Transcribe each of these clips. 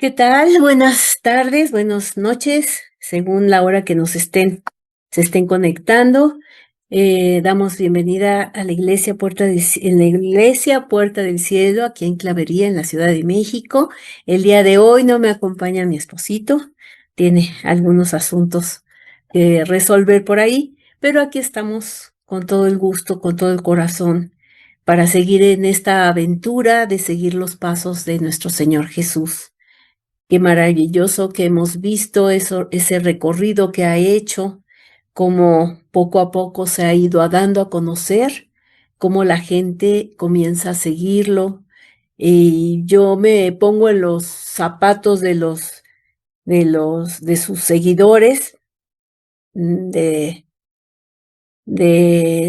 ¿Qué tal? Buenas tardes, buenas noches, según la hora que se estén conectando. Damos bienvenida a la Iglesia en la Iglesia Puerta del Cielo, aquí en Clavería, en la Ciudad de México. El día de hoy no me acompaña mi esposito, tiene algunos asuntos que resolver por ahí, pero aquí estamos con todo el gusto, con todo el corazón, para seguir en esta aventura de seguir los pasos de nuestro Señor Jesús. Qué maravilloso que hemos visto ese recorrido que ha hecho, cómo poco a poco se ha ido dando a conocer, cómo la gente comienza a seguirlo. Y yo me pongo en los zapatos de sus seguidores, de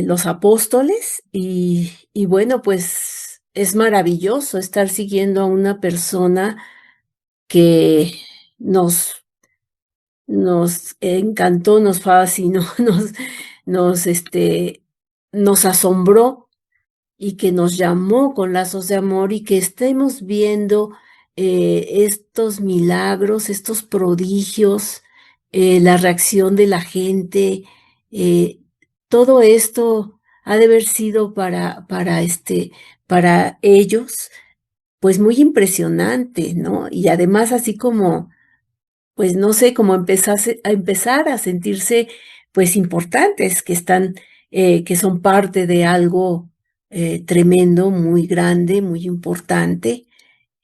los apóstoles, y bueno, pues es maravilloso estar siguiendo a una persona que nos nos encantó, nos fascinó, nos nos asombró y que nos llamó con lazos de amor y que estemos viendo estos milagros, estos prodigios, la reacción de la gente, eh, todo esto ha de haber sido para ellos, pues muy impresionante, ¿no? Y además así como pues no sé, cómo empezar a sentirse, pues, importantes, que son parte de algo, tremendo, muy grande, muy importante,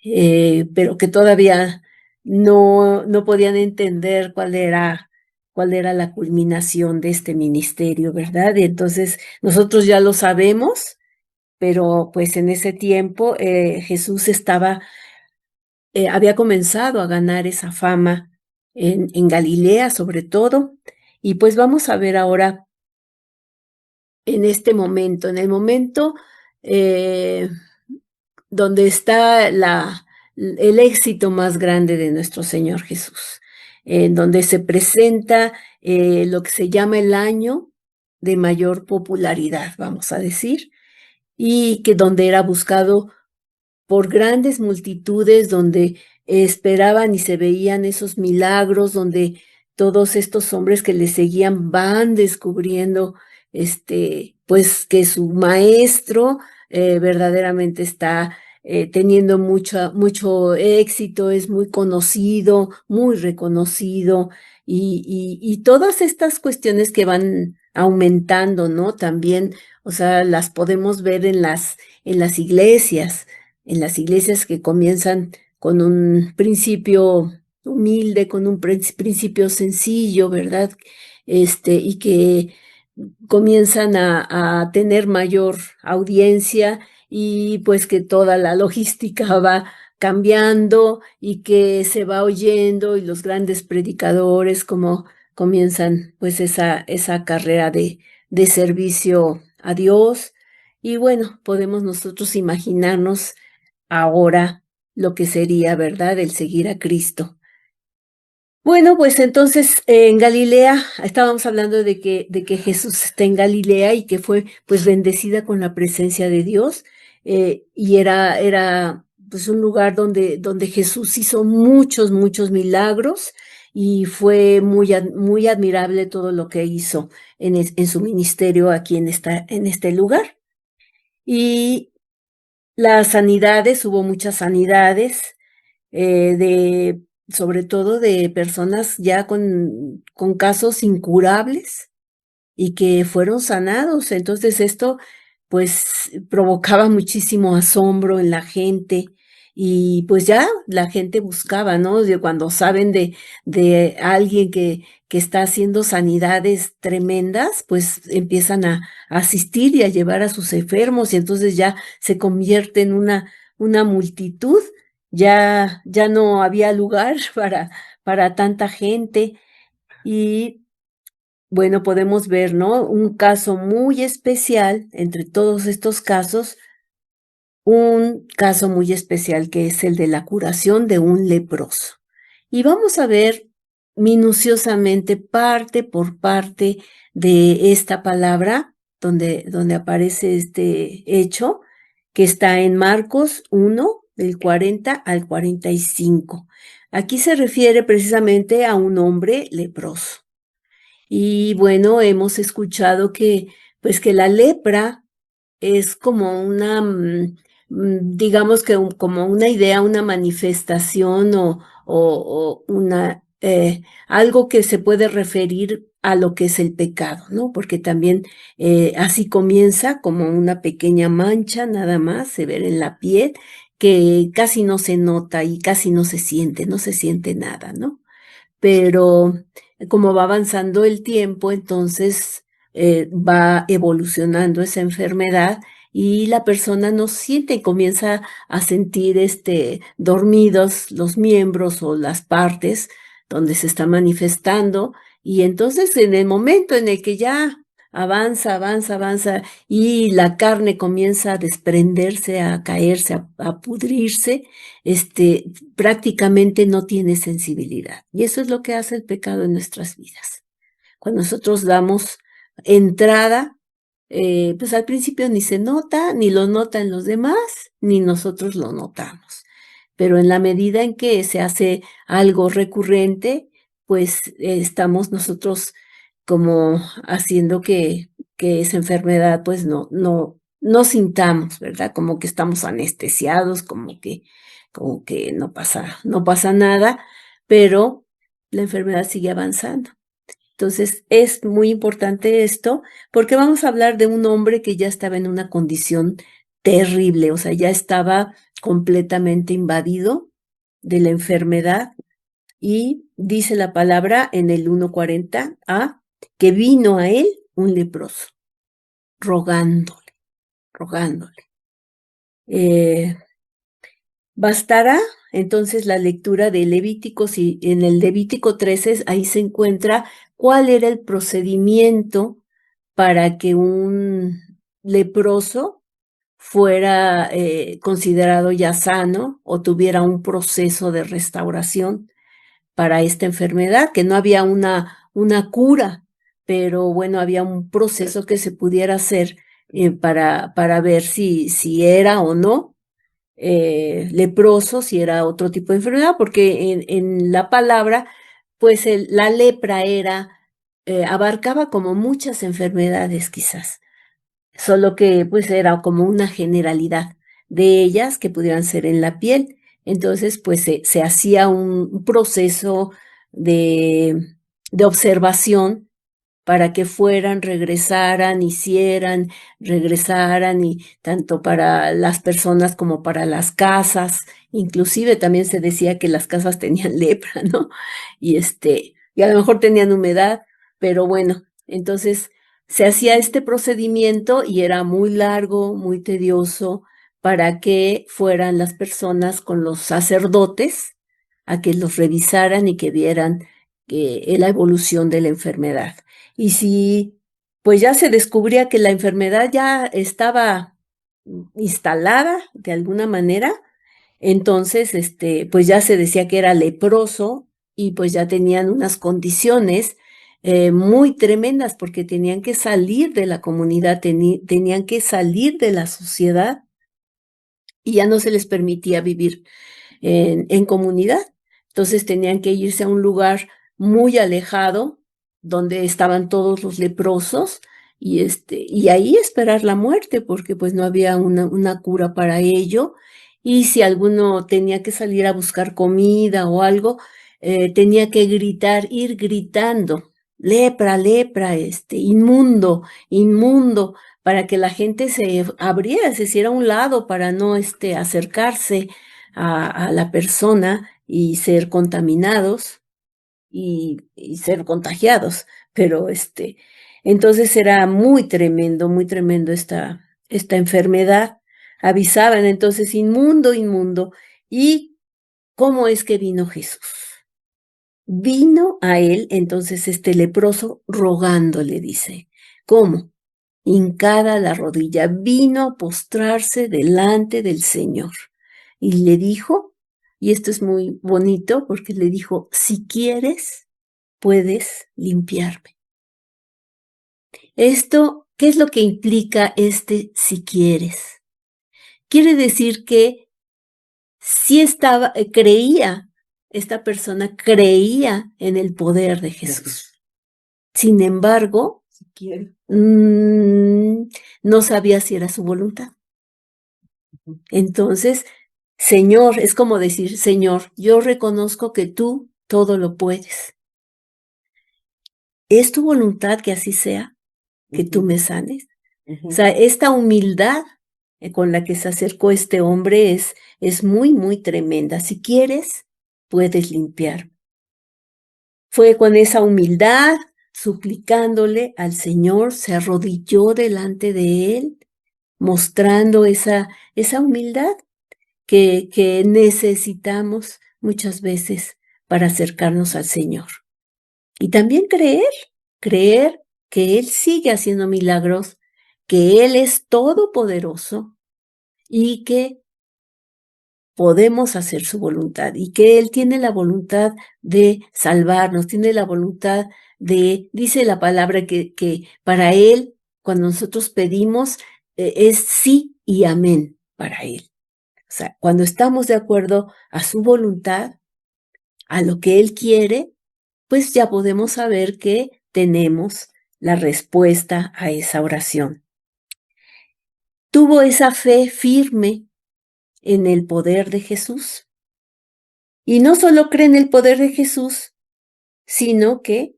pero que todavía no podían entender cuál era la culminación de este ministerio, ¿verdad? Y entonces, nosotros ya lo sabemos, pero, pues, en ese tiempo, Jesús había comenzado a ganar esa fama en Galilea, sobre todo. Y pues vamos a ver ahora en este momento, en el momento eh, donde está el éxito más grande de nuestro Señor Jesús, en donde se presenta lo que se llama el año de mayor popularidad, vamos a decir, y que donde era buscado por grandes multitudes, donde esperaban y se veían esos milagros, donde todos estos hombres que le seguían van descubriendo, pues que su maestro verdaderamente está teniendo mucho éxito, es muy conocido, muy reconocido, y todas estas cuestiones que van aumentando, ¿no? También, o sea, las podemos ver en en las iglesias que comienzan con un principio humilde, con un principio sencillo, ¿verdad? Y que comienzan a tener mayor audiencia y pues que toda la logística va cambiando y que se va oyendo y los grandes predicadores como comienzan pues esa carrera de servicio a Dios. Y bueno, podemos nosotros imaginarnos ahora lo que sería, ¿verdad?, el seguir a Cristo. Bueno, pues entonces en Galilea estábamos hablando de que Jesús está en Galilea y que fue pues bendecida con la presencia de Dios, y era pues un lugar donde Jesús hizo muchos milagros y fue muy admirable todo lo que hizo en su ministerio aquí en este lugar. Y las sanidades, hubo muchas sanidades, sobre todo de personas ya con casos incurables y que fueron sanados. Entonces esto pues provocaba muchísimo asombro en la gente y pues ya la gente buscaba, ¿no? Cuando saben de alguien que está haciendo sanidades tremendas, pues empiezan a asistir y a llevar a sus enfermos y entonces ya se convierte en una multitud, ya no había lugar para tanta gente y bueno, podemos ver, ¿no? Un caso muy especial entre todos estos casos, un caso muy especial que es el de la curación de un leproso. Y vamos a ver minuciosamente parte por parte de esta palabra donde aparece este hecho que está en Marcos 1 del 40 al 45. Aquí se refiere precisamente a un hombre leproso. Y bueno, hemos escuchado que, pues que la lepra es como una, digamos que como una idea, una manifestación o una, algo que se puede referir a lo que es el pecado, ¿no? Porque también así comienza como una pequeña mancha nada más, se ve en la piel, que casi no se nota y casi no se siente nada, ¿no? Pero como va avanzando el tiempo, entonces va evolucionando esa enfermedad y la persona no siente, comienza a sentir dormidos los miembros o las partes donde se está manifestando, y entonces en el momento en el que ya avanza y la carne comienza a desprenderse, a caerse, a pudrirse, prácticamente no tiene sensibilidad. Y eso es lo que hace el pecado en nuestras vidas. Cuando nosotros damos entrada, pues al principio ni se nota, ni lo notan los demás, ni nosotros lo notamos. Pero en la medida en que se hace algo recurrente, pues estamos nosotros como haciendo que esa enfermedad pues no sintamos, ¿verdad? Como que estamos anestesiados, como que no pasa nada, pero la enfermedad sigue avanzando. Entonces, es muy importante esto, porque vamos a hablar de un hombre que ya estaba en una condición terrible, o sea, ya estaba completamente invadido de la enfermedad, y dice la palabra en el 1:40a que vino a él un leproso, rogándole. Bastará entonces la lectura de Levítico, si en el Levítico 13 ahí se encuentra cuál era el procedimiento para que un leproso fuera considerado ya sano o tuviera un proceso de restauración para esta enfermedad, que no había una cura, pero bueno, había un proceso que se pudiera hacer para ver si era o no leproso, si era otro tipo de enfermedad, porque en la palabra, pues la lepra abarcaba como muchas enfermedades quizás, solo que pues era como una generalidad de ellas que pudieran ser en la piel. Entonces, pues se hacía un proceso de, de observación para que fueran, regresaran, regresaran, y tanto para las personas como para las casas. Inclusive también se decía que las casas tenían lepra, ¿no? Y a lo mejor tenían humedad, pero bueno, entonces se hacía este procedimiento y era muy largo, muy tedioso, para que fueran las personas con los sacerdotes a que los revisaran y que vieran la evolución de la enfermedad. Y si pues ya se descubría que la enfermedad ya estaba instalada de alguna manera, entonces pues ya se decía que era leproso, y pues ya tenían unas condiciones muy tremendas, porque tenían que salir de la comunidad, tenían que salir de la sociedad, y ya no se les permitía vivir en comunidad. Entonces tenían que irse a un lugar muy alejado donde estaban todos los leprosos, y ahí esperar la muerte, porque pues no había una cura para ello. Y si alguno tenía que salir a buscar comida o algo, tenía que ir gritando, lepra, lepra, inmundo, inmundo, para que la gente se abriera, se hiciera a un lado para no acercarse a la persona y ser contaminados y ser contagiados. Pero entonces era muy tremendo esta enfermedad. Avisaban entonces, inmundo, inmundo. ¿Y cómo es que vino Jesús? Vino a él entonces este leproso rogándole, dice. ¿Cómo? Hincada la rodilla, vino a postrarse delante del Señor y le dijo, y esto es muy bonito porque le dijo, si quieres, puedes limpiarme. Esto, ¿qué es lo que implica si quieres? Quiere decir que sí estaba, creía, esta persona creía en el poder de Jesús. Sin embargo, no sabía si era su voluntad. Entonces, Señor, es como decir, Señor, yo reconozco que tú todo lo puedes. ¿Es tu voluntad que así sea? Que tú me sanes. O sea, esta humildad con la que se acercó este hombre es muy, muy tremenda. Si quieres, puedes limpiar. Fue con esa humildad, suplicándole al Señor, se arrodilló delante de él, mostrando esa humildad que necesitamos muchas veces para acercarnos al Señor. Y también creer que Él sigue haciendo milagros, que Él es todopoderoso y que podemos hacer su voluntad y que Él tiene la voluntad de salvarnos, tiene la voluntad dice la palabra que para Él, cuando nosotros pedimos, es sí y amén para Él. O sea, cuando estamos de acuerdo a su voluntad, a lo que Él quiere, pues ya podemos saber que tenemos la respuesta a esa oración. Tuvo esa fe firme en el poder de Jesús. Y no solo cree en el poder de Jesús, sino que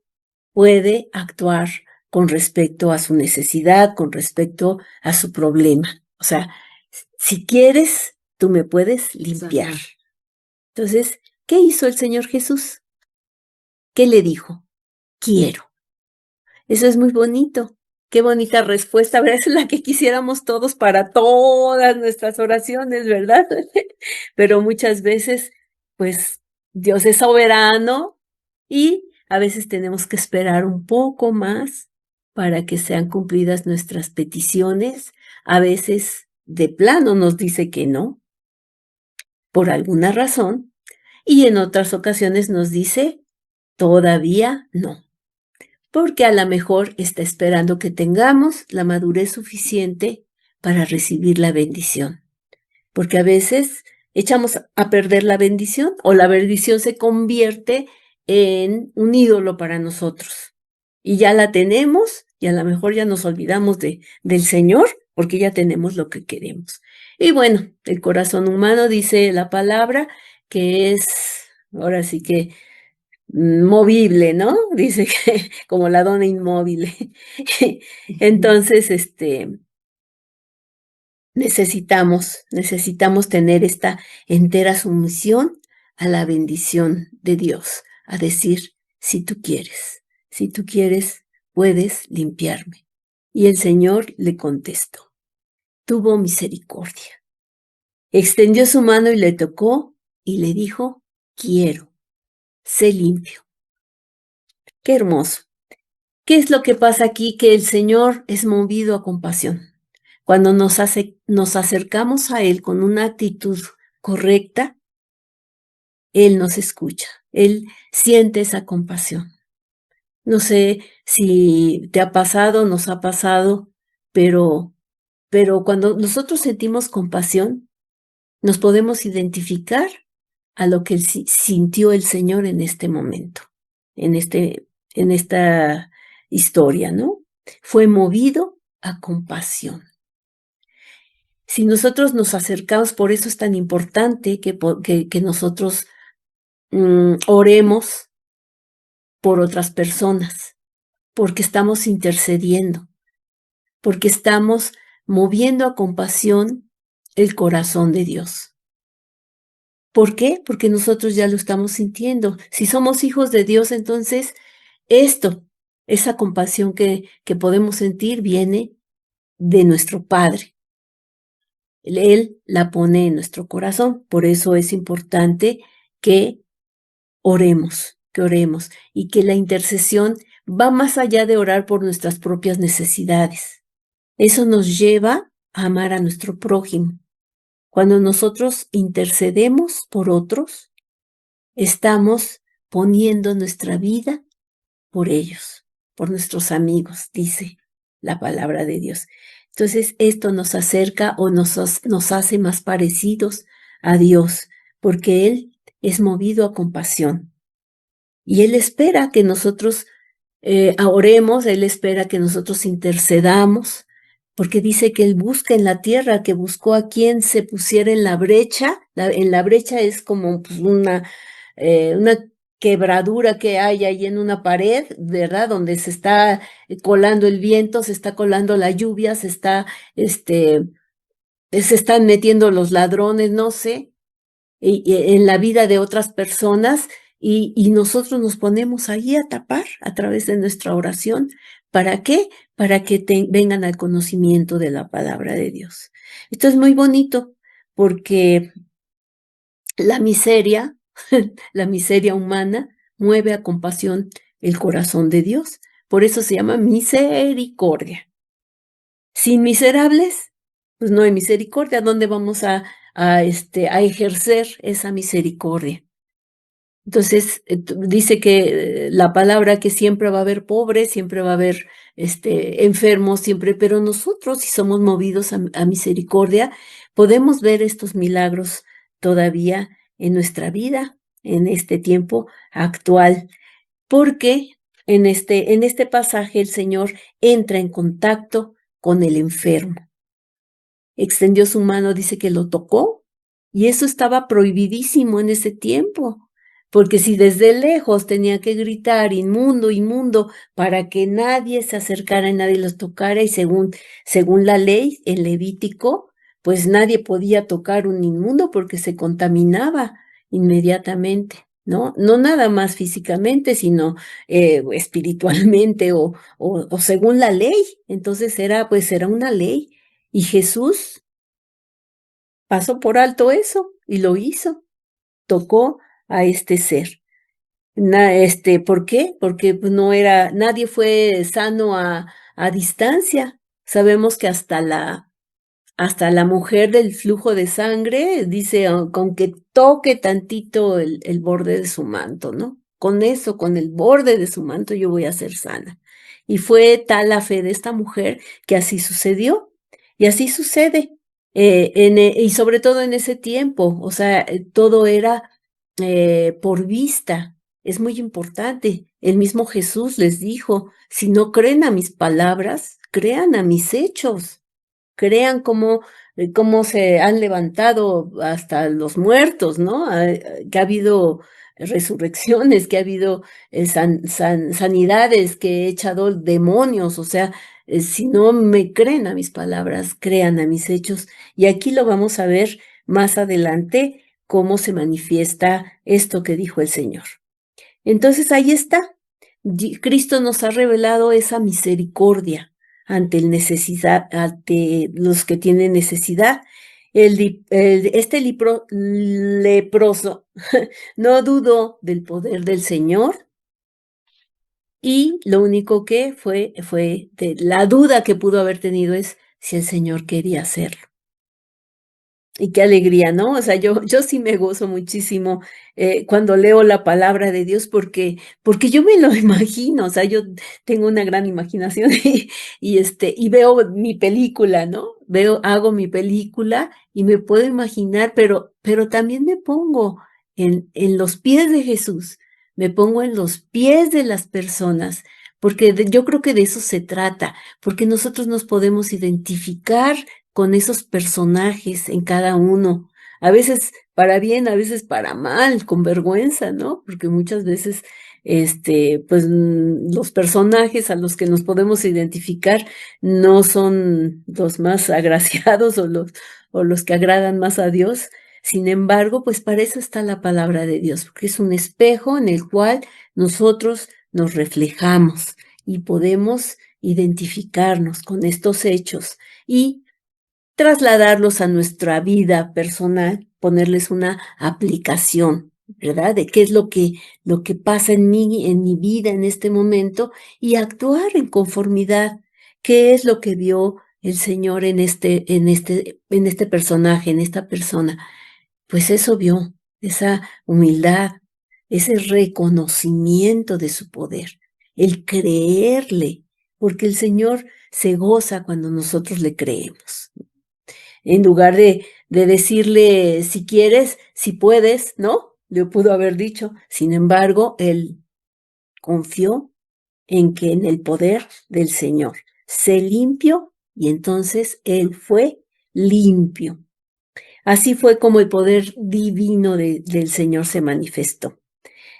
puede actuar con respecto a su necesidad, con respecto a su problema. O sea, si quieres, tú me puedes limpiar. Entonces, ¿qué hizo el Señor Jesús? ¿Qué le dijo? Quiero. Eso es muy bonito. Qué bonita respuesta, ¿verdad? Esa es la que quisiéramos todos para todas nuestras oraciones, ¿verdad? Pero muchas veces, pues, Dios es soberano y a veces tenemos que esperar un poco más para que sean cumplidas nuestras peticiones. A veces, de plano, nos dice que no, por alguna razón, y en otras ocasiones nos dice, todavía no. Porque a lo mejor está esperando que tengamos la madurez suficiente para recibir la bendición. Porque a veces echamos a perder la bendición o la bendición se convierte en un ídolo para nosotros. Y ya la tenemos y a lo mejor ya nos olvidamos del Señor porque ya tenemos lo que queremos. Y bueno, el corazón humano dice la palabra que es, ahora sí que movible, ¿no? Dice que como la dona inmóvil. Entonces, necesitamos tener esta entera sumisión a la bendición de Dios, a decir, si tú quieres, puedes limpiarme. Y el Señor le contestó, tuvo misericordia. Extendió su mano y le tocó y le dijo, quiero, sé limpio. Qué hermoso. ¿Qué es lo que pasa aquí? Que el Señor es movido a compasión. Cuando nos acercamos a Él con una actitud correcta, Él nos escucha, Él siente esa compasión. No sé si te ha pasado, nos ha pasado, pero cuando nosotros sentimos compasión, nos podemos identificar a lo que sintió el Señor en este momento, en esta historia, ¿no? Fue movido a compasión. Si nosotros nos acercamos, por eso es tan importante que nosotros oremos por otras personas, porque estamos intercediendo, porque estamos moviendo a compasión el corazón de Dios. ¿Por qué? Porque nosotros ya lo estamos sintiendo. Si somos hijos de Dios, entonces esa compasión que podemos sentir viene de nuestro Padre. Él la pone en nuestro corazón. Por eso es importante que oremos y que la intercesión va más allá de orar por nuestras propias necesidades. Eso nos lleva a amar a nuestro prójimo. Cuando nosotros intercedemos por otros, estamos poniendo nuestra vida por ellos, por nuestros amigos, dice la palabra de Dios. Entonces, esto nos acerca o nos hace más parecidos a Dios, porque Él es movido a compasión. Y Él espera que nosotros oremos, Él espera que nosotros intercedamos, porque dice que Él busca en la tierra, que buscó a quien se pusiera en la brecha. En la brecha es como pues, una quebradura que hay ahí en una pared, ¿verdad? Donde se está colando el viento, se está colando la lluvia, se están metiendo los ladrones, no sé, en la vida de otras personas y nosotros nos ponemos ahí a tapar a través de nuestra oración. ¿Para qué? Para que vengan al conocimiento de la palabra de Dios. Esto es muy bonito porque la miseria, la miseria humana, mueve a compasión el corazón de Dios. Por eso se llama misericordia. Sin miserables, pues no hay misericordia. ¿Dónde vamos a ejercer esa misericordia? Entonces, dice que la palabra que siempre va a haber pobres, siempre va a haber enfermos, siempre, pero nosotros, si somos movidos a misericordia, podemos ver estos milagros todavía en nuestra vida, en este tiempo actual, porque en este pasaje el Señor entra en contacto con el enfermo. Extendió su mano, dice que lo tocó, y eso estaba prohibidísimo en ese tiempo, porque si desde lejos tenía que gritar inmundo, inmundo, para que nadie se acercara y nadie los tocara, y según la ley, el Levítico, pues nadie podía tocar un inmundo porque se contaminaba inmediatamente. ¿No? No nada más físicamente, sino espiritualmente o según la ley. Entonces era una ley. Y Jesús pasó por alto eso y lo hizo, tocó a este ser. ¿Por qué? Porque pues, nadie fue sano a distancia. Sabemos que hasta la mujer del flujo de sangre dice, con que toque tantito el borde de su manto, ¿no? Con eso, con el borde de su manto, yo voy a ser sana. Y fue tal la fe de esta mujer que así sucedió. Y así sucede. Y sobre todo en ese tiempo, o sea, todo era por vista. Es muy importante. El mismo Jesús les dijo, si no creen a mis palabras, crean a mis hechos. Crean cómo se han levantado hasta los muertos, ¿no? Que ha habido resurrecciones, que ha habido sanidades, que he echado demonios, o sea, si no me creen a mis palabras, crean a mis hechos. Y aquí lo vamos a ver más adelante, cómo se manifiesta esto que dijo el Señor. Entonces ahí está. Cristo nos ha revelado esa misericordia ante los que tienen necesidad. Este leproso no dudó del poder del Señor y lo único que fue la duda que pudo haber tenido es si el Señor quería hacerlo. Y qué alegría, ¿no? O sea, yo sí me gozo muchísimo cuando leo la palabra de Dios porque yo me lo imagino, o sea, yo tengo una gran imaginación y veo mi película, ¿no? Hago mi película y me puedo imaginar, pero también me pongo en los pies de Jesús, me pongo en los pies de las personas, porque yo creo que de eso se trata, porque nosotros nos podemos identificar con esos personajes en cada uno, a veces para bien, a veces para mal, con vergüenza, ¿no? Porque muchas veces, pues los personajes a los que nos podemos identificar no son los más agraciados o los que agradan más a Dios. Sin embargo, pues para eso está la palabra de Dios, porque es un espejo en el cual nosotros nos reflejamos y podemos identificarnos con estos hechos y trasladarlos a nuestra vida personal, ponerles una aplicación, ¿verdad? De qué es lo que pasa en mi vida en este momento y actuar en conformidad. ¿Qué es lo que vio el Señor en este personaje, en esta persona? Pues eso vio, esa humildad, ese reconocimiento de su poder, el creerle, porque el Señor se goza cuando nosotros le creemos en lugar de decirle, si quieres, si puedes, ¿no? Le pudo haber dicho. Sin embargo, él confió en el poder del Señor. Sé limpio, y entonces él fue limpio. Así fue como el poder divino del Señor se manifestó.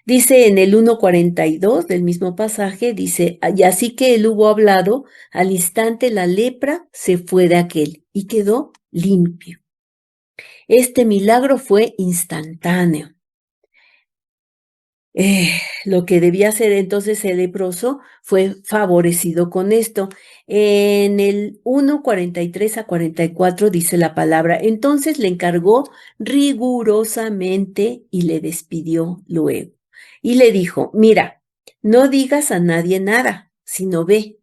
Dice en el 1:42 del mismo pasaje, dice, y así que él hubo hablado, al instante la lepra se fue de aquel y quedó limpio. Este milagro fue instantáneo. Lo que debía hacer entonces el leproso fue favorecido con esto. En el 1:43 a 44 dice la palabra, entonces le encargó rigurosamente y le despidió luego. Y le dijo, mira, no digas a nadie nada, sino ve,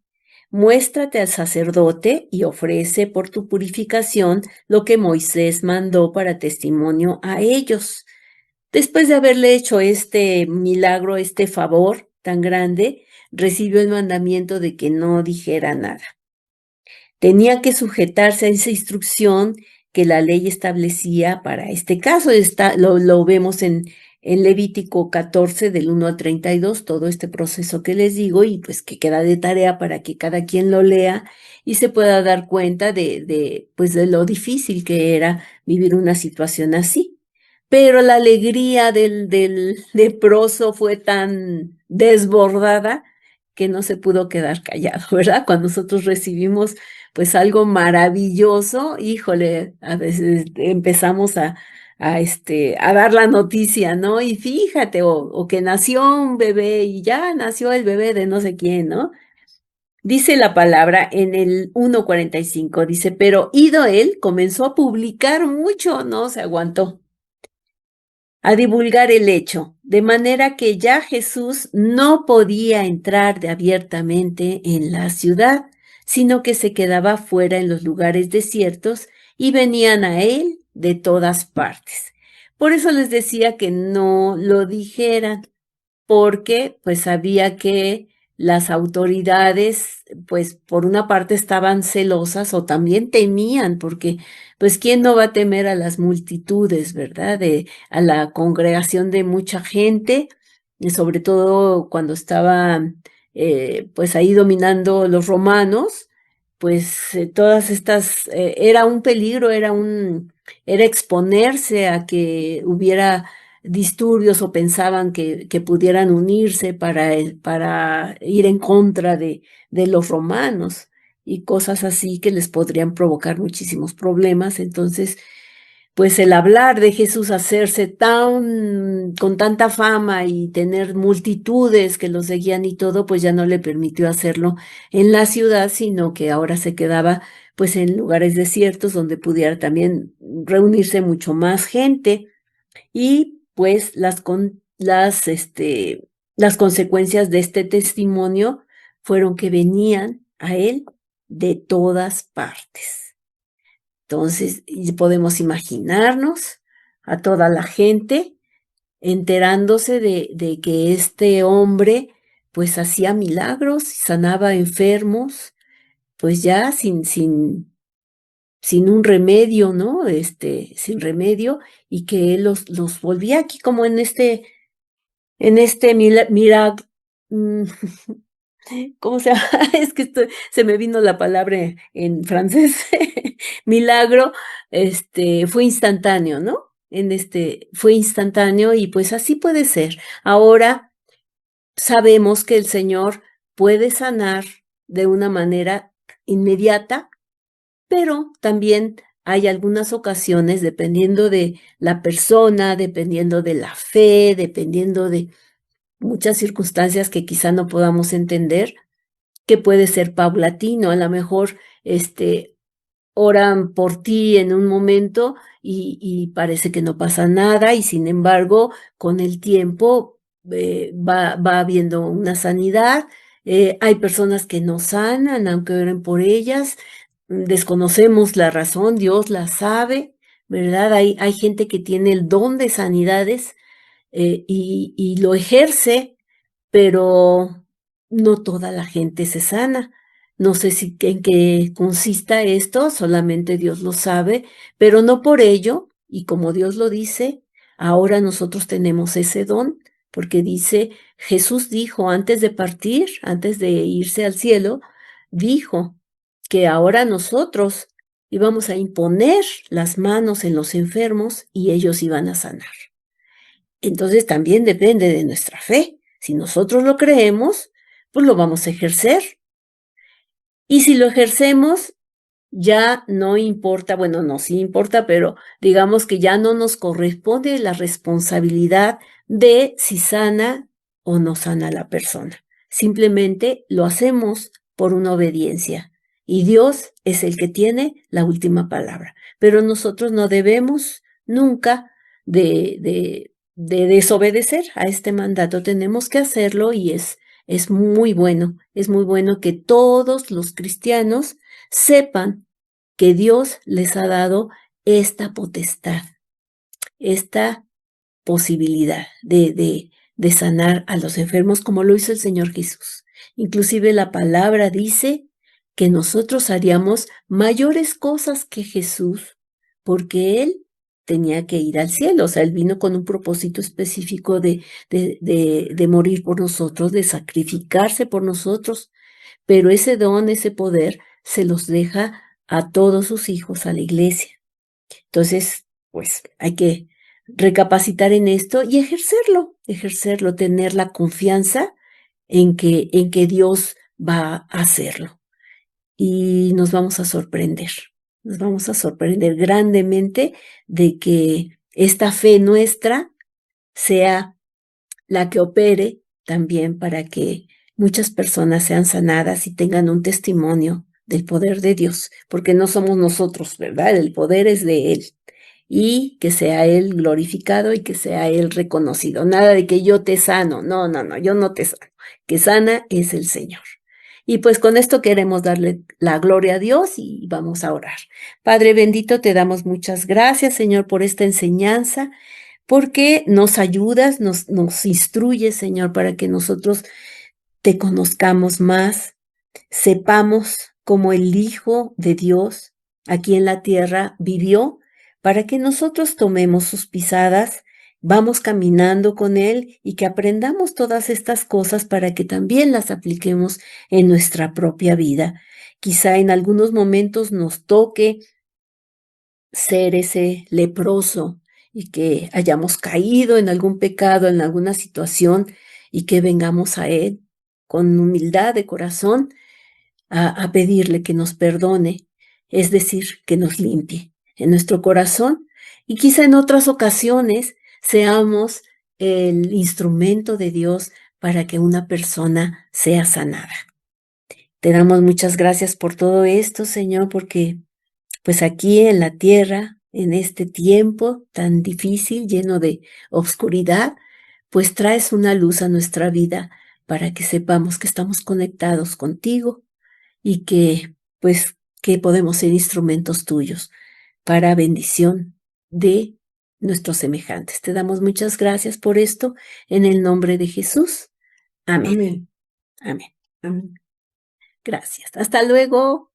muéstrate al sacerdote y ofrece por tu purificación lo que Moisés mandó para testimonio a ellos. Después de haberle hecho este milagro, este favor tan grande, recibió el mandamiento de que no dijera nada. Tenía que sujetarse a esa instrucción que la ley establecía para este caso. Lo vemos en Levítico 14, del 1 al 32, todo este proceso que les digo, y pues que queda de tarea para que cada quien lo lea y se pueda dar cuenta pues de lo difícil que era vivir una situación así. Pero la alegría del leproso fue tan desbordada que no se pudo quedar callado, ¿verdad? Cuando nosotros recibimos pues algo maravilloso, híjole, a veces empezamos a dar la noticia, ¿no? Y fíjate, o que nació un bebé y ya nació el bebé de no sé quién, ¿no? Dice la palabra en el 1:45, dice, pero ido él, comenzó a publicar mucho, no se aguantó, a divulgar el hecho, de manera que ya Jesús no podía entrar abiertamente en la ciudad, sino que se quedaba fuera en los lugares desiertos y venían a él de todas partes. Por eso les decía que no lo dijeran, porque pues sabía que las autoridades, pues por una parte estaban celosas o también temían, porque pues quién no va a temer a las multitudes, ¿verdad? A la congregación de mucha gente, y sobre todo cuando estaban pues ahí dominando los romanos, pues todas estas, era un peligro, era exponerse a que hubiera disturbios o pensaban que pudieran unirse para ir en contra de los romanos y cosas así que les podrían provocar muchísimos problemas. Entonces, pues el hablar de Jesús, hacerse con tanta fama y tener multitudes que lo seguían y todo, pues ya no le permitió hacerlo en la ciudad, sino que ahora se quedaba pues en lugares desiertos donde pudiera también reunirse mucho más gente. Y pues las consecuencias de este testimonio fueron que venían a él de todas partes. Entonces, y podemos imaginarnos a toda la gente enterándose de que este hombre pues hacía milagros, sanaba enfermos, pues ya sin un remedio, ¿no? Sin remedio, y que él los volvía aquí como en este milagro, ¿cómo se llama? Es que se me vino la palabra en francés, milagro, fue instantáneo, ¿no? Fue instantáneo y pues así puede ser. Ahora sabemos que el Señor puede sanar de una manera inmediata, pero también hay algunas ocasiones, dependiendo de la persona, dependiendo de la fe, dependiendo de muchas circunstancias que quizá no podamos entender, que puede ser paulatino. A lo mejor, oran por ti en un momento y parece que no pasa nada, y sin embargo, con el tiempo va habiendo una sanidad. Hay personas que no sanan, aunque oren por ellas. Desconocemos la razón, Dios la sabe, ¿verdad? Hay gente que tiene el don de sanidades y lo ejerce, pero no toda la gente se sana. No sé si en qué consista esto, solamente Dios lo sabe, pero no por ello, y como Dios lo dice, ahora nosotros tenemos ese don, porque dice, Jesús dijo antes de partir, antes de irse al cielo, dijo que ahora nosotros íbamos a imponer las manos en los enfermos y ellos iban a sanar. Entonces también depende de nuestra fe. Si nosotros lo creemos, pues lo vamos a ejercer. Y si lo ejercemos, ya no importa, bueno, no, sí importa, pero digamos que ya no nos corresponde la responsabilidad de si sana o no sana la persona. Simplemente lo hacemos por una obediencia y Dios es el que tiene la última palabra. Pero nosotros no debemos nunca de desobedecer a este mandato. Tenemos que hacerlo y es muy bueno que todos los cristianos sepan que Dios les ha dado esta potestad, esta posibilidad de sanar a los enfermos como lo hizo el Señor Jesús. Inclusive la palabra dice que nosotros haríamos mayores cosas que Jesús porque Él tenía que ir al cielo, o sea, Él vino con un propósito específico de morir por nosotros, de sacrificarse por nosotros, pero ese don, ese poder, se los deja a todos sus hijos, a la iglesia. Entonces, pues hay que recapacitar en esto y ejercerlo, tener la confianza en que Dios va a hacerlo. Y nos vamos a sorprender grandemente de que esta fe nuestra sea la que opere también para que muchas personas sean sanadas y tengan un testimonio del poder de Dios, porque no somos nosotros, ¿verdad? El poder es de Él. Y que sea Él glorificado y que sea Él reconocido. Nada de que yo te sano. No, no, no, yo no te sano. Que sana es el Señor. Y pues con esto queremos darle la gloria a Dios y vamos a orar. Padre bendito, te damos muchas gracias, Señor, por esta enseñanza, porque nos ayudas, nos instruyes, Señor, para que nosotros te conozcamos más, sepamos cómo el Hijo de Dios aquí en la tierra vivió, para que nosotros tomemos sus pisadas, vamos caminando con Él y que aprendamos todas estas cosas para que también las apliquemos en nuestra propia vida. Quizá en algunos momentos nos toque ser ese leproso y que hayamos caído en algún pecado, en alguna situación y que vengamos a Él con humildad de corazón a pedirle que nos perdone, es decir, que nos limpie en nuestro corazón y quizá en otras ocasiones seamos el instrumento de Dios para que una persona sea sanada. Te damos muchas gracias por todo esto, Señor, porque pues aquí en la tierra, en este tiempo tan difícil, lleno de obscuridad, pues traes una luz a nuestra vida para que sepamos que estamos conectados contigo y que pues que podemos ser instrumentos tuyos para bendición de nuestros semejantes. Te damos muchas gracias por esto en el nombre de Jesús. Amén. Amén. Amén. Amén. Gracias. Hasta luego.